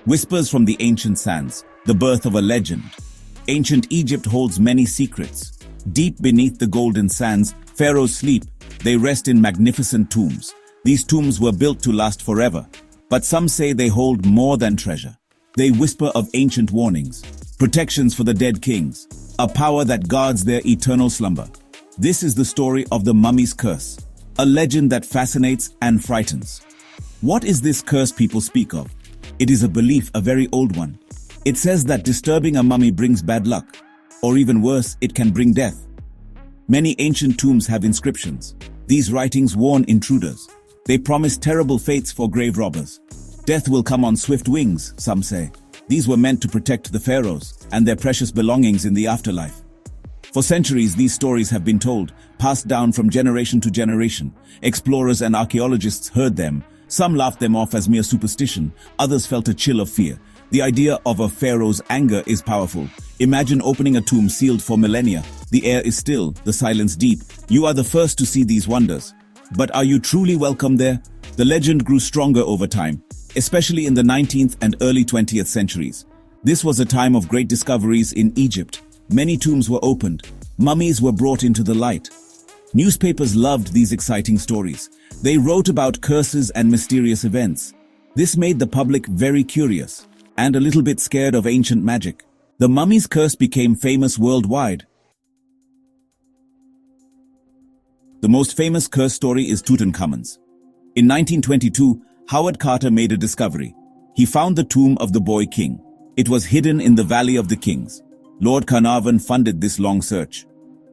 Whispers from the ancient sands, the birth of a legend. Ancient Egypt holds many secrets. Deep beneath the golden sands, pharaohs sleep. They rest in magnificent tombs. These tombs were built to last forever. But some say they hold more than treasure. They whisper of ancient warnings, protections for the dead kings, a power that guards their eternal slumber. This is the story of the mummy's curse, a legend that fascinates and frightens. What is this curse people speak of? It is a belief, a very old one. It says that disturbing a mummy brings bad luck, or even worse, it can bring death. Many ancient tombs have inscriptions. These writings warn intruders. They promise terrible fates for grave robbers. Death will come on swift wings, some say. These were meant to protect the pharaohs and their precious belongings in the afterlife. For centuries, these stories have been told, passed down from generation to generation. Explorers and archaeologists heard them. Some laughed them off as mere superstition. Others felt a chill of fear. The idea of a pharaoh's anger is powerful. Imagine opening a tomb sealed for millennia. The air is still, the silence deep. You are the first to see these wonders. But are you truly welcome there? The legend grew stronger over time, especially in the 19th and early 20th centuries. This was a time of great discoveries in Egypt. Many tombs were opened. Mummies were brought into the light. Newspapers loved these exciting stories. They wrote about curses and mysterious events. This made the public very curious and a little bit scared of ancient magic. The mummy's curse became famous worldwide. The most famous curse story is Tutankhamun's. In 1922, Howard Carter made a discovery. He found the tomb of the boy king. It was hidden in the Valley of the Kings. Lord Carnarvon funded this long search.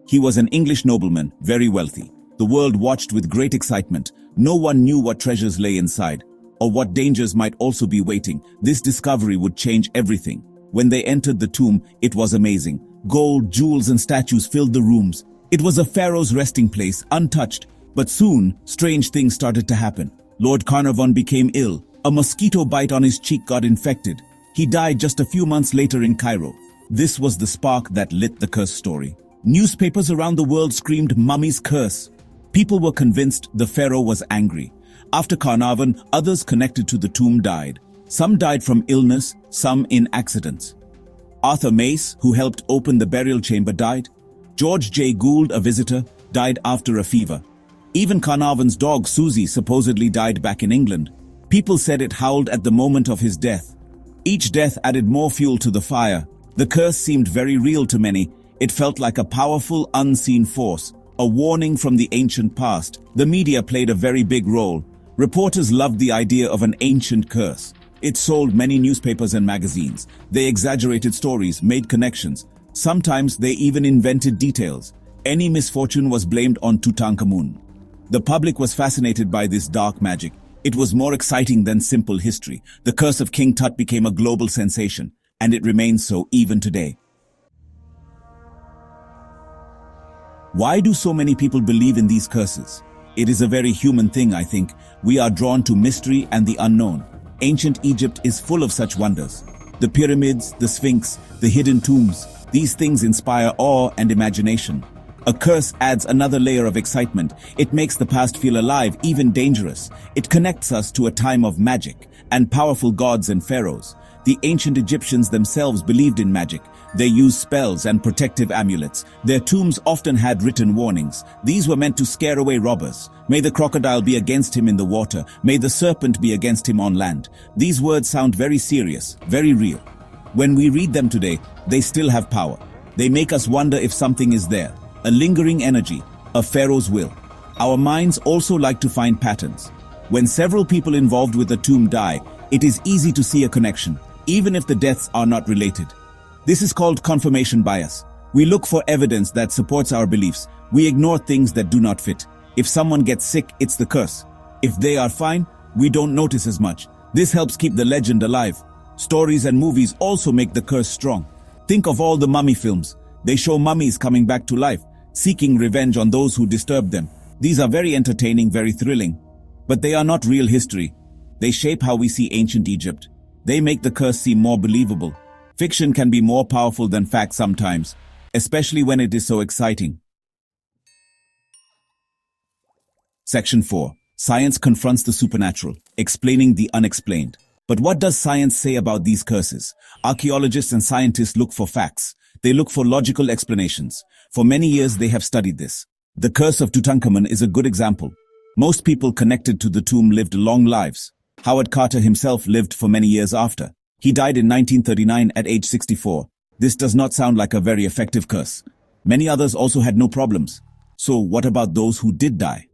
He was an English nobleman, very wealthy. The world watched with great excitement. No one knew what treasures lay inside, or what dangers might also be waiting. This discovery would change everything. When they entered the tomb, it was amazing. Gold, jewels, and statues filled the rooms. It was a pharaoh's resting place, untouched. But soon, strange things started to happen. Lord Carnarvon became ill. A mosquito bite on his cheek got infected. He died just a few months later in Cairo. This was the spark that lit the curse story. Newspapers around the world screamed mummy's curse. People were convinced the pharaoh was angry. After Carnarvon, others connected to the tomb died. Some died from illness, some in accidents. Arthur Mace, who helped open the burial chamber, died. George J. Gould, a visitor, died after a fever. Even Carnarvon's dog, Susie, supposedly died back in England. People said it howled at the moment of his death. Each death added more fuel to the fire. The curse seemed very real to many. It felt like a powerful, unseen force, a warning from the ancient past. The media played a very big role. Reporters loved the idea of an ancient curse. It sold many newspapers and magazines. They exaggerated stories, made connections. Sometimes they even invented details. Any misfortune was blamed on Tutankhamun. The public was fascinated by this dark magic. It was more exciting than simple history. The curse of King Tut became a global sensation, and it remains so even today. Why do so many people believe in these curses? It is a very human thing, I think. We are drawn to mystery and the unknown. Ancient Egypt is full of such wonders. The pyramids, the Sphinx, the hidden tombs. These things inspire awe and imagination. A curse adds another layer of excitement. It makes the past feel alive, even dangerous. It connects us to a time of magic and powerful gods and pharaohs. The ancient Egyptians themselves believed in magic. They used spells and protective amulets. Their tombs often had written warnings. These were meant to scare away robbers. May the crocodile be against him in the water. May the serpent be against him on land. These words sound very serious, very real. When we read them today, they still have power. They make us wonder if something is there. A lingering energy, a pharaoh's will. Our minds also like to find patterns. When several people involved with a tomb die, it is easy to see a connection, even if the deaths are not related. This is called confirmation bias. We look for evidence that supports our beliefs. We ignore things that do not fit. If someone gets sick, it's the curse. If they are fine, we don't notice as much. This helps keep the legend alive. Stories and movies also make the curse strong. Think of all the mummy films. They show mummies coming back to life, seeking revenge on those who disturbed them. These are very entertaining, very thrilling. But they are not real history. They shape how we see ancient Egypt. They make the curse seem more believable. Fiction can be more powerful than fact sometimes, especially when it is so exciting. Section 4. Science confronts the supernatural, explaining the unexplained. But what does science say about these curses? Archaeologists and scientists look for facts. They look for logical explanations. For many years they have studied this. The curse of Tutankhamun is a good example. Most people connected to the tomb lived long lives. Howard Carter himself lived for many years after. He died in 1939 at age 64. This does not sound like a very effective curse. Many others also had no problems. So what about those who did die?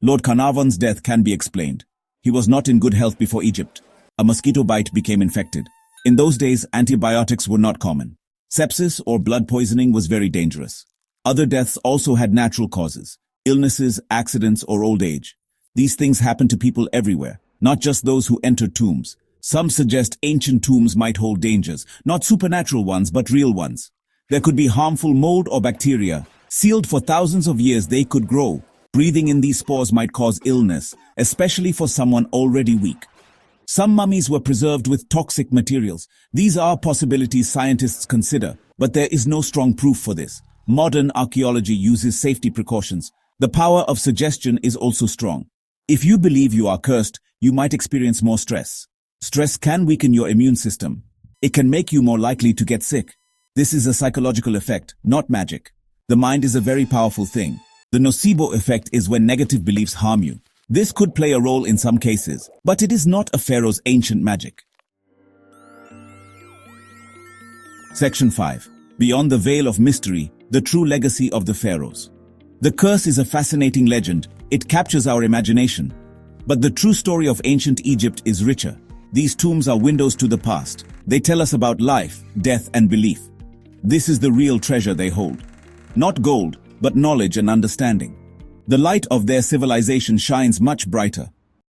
Lord Carnarvon's death can be explained. He was not in good health before Egypt. A mosquito bite became infected. In those days, antibiotics were not common. Sepsis or blood poisoning was very dangerous. Other deaths also had natural causes: illnesses, accidents, or old age. These things happen to people everywhere, not just those who entered tombs. Some suggest ancient tombs might hold dangers, not supernatural ones, but real ones. There could be harmful mold or bacteria. Sealed for thousands of years, they could grow. Breathing in these spores might cause illness, especially for someone already weak. Some mummies were preserved with toxic materials. These are possibilities scientists consider, but there is no strong proof for this. Modern archaeology uses safety precautions. The power of suggestion is also strong. If you believe you are cursed, you might experience more stress. Stress can weaken your immune system. It can make you more likely to get sick. This is a psychological effect, not magic. The mind is a very powerful thing. The nocebo effect is when negative beliefs harm you. This could play a role in some cases, but it is not a pharaoh's ancient magic. Section 5. Beyond the veil of mystery, the true legacy of the pharaohs. The curse is a fascinating legend. It captures our imagination. But the true story of ancient Egypt is richer. These tombs are windows to the past. They tell us about life, death, and belief. This is the real treasure they hold. Not gold, but knowledge and understanding. The light of their civilization shines much brighter.